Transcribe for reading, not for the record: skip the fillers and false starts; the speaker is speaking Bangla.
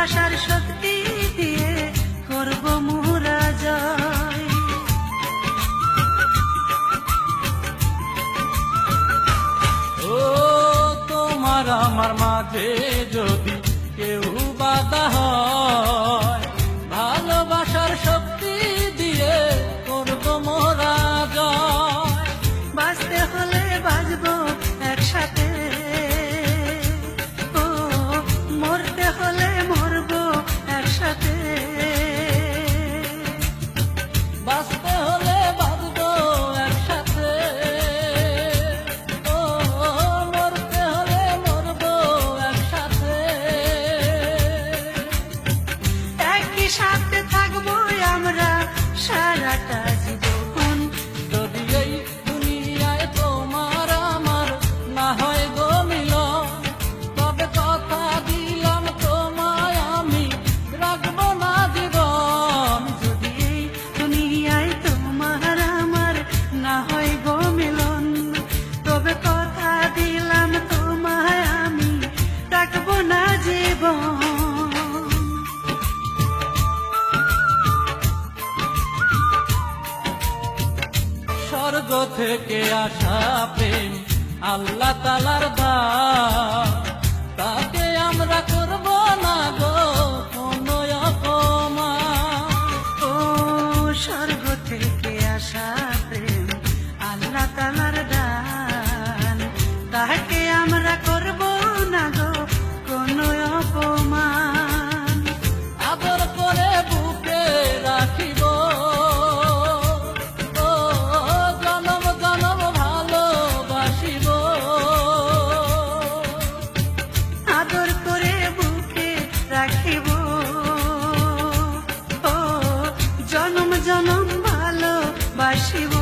ভালোবাসার শক্তি দিয়ে করব মোরা জয়। ও তোমার আমার মাঝে যদি কেউ বাধা হয়, ভালোবাসার শক্তি দিয়ে করব মোরা জয়। বাঁচতে হলে বাঁচবো একসাথে, ও মরতে হলে মরবো একসাথে। বাঁচতে হলে বাঁচবো একসাথে, ও মরতে হলে মরবো একসাথে। একই সাথে থাকবো আমরা সারাটা জীবন। যদি এই দুনিয়ায় তোমার আমার না হয় গো মিলন, তবে কথা দিলাম তোমায় আমি রাখবো না জীবন। যদি এই দুনিয়ায় তোমার আমার না হয় গো মিলন, তবে কথা দিলাম তোমায় আমি রাখবো না জীবন। স্বর্গ থেকে আসা প্রেম আল্লাহ তাআলার দান, তাকে আমরা করব না গো কোনো অপমান। ও স্বর্গ থেকে আসা প্রেম আল্লাহ তাআলার দান, তাকে আমরা করব না গো কোনো অপমান। আদর করে বুকে রাখিব, ও জনম জনম ভালোবাসিব। আদর করে বুকে রাখিব, ও জনম জনম ভালোবাসিব।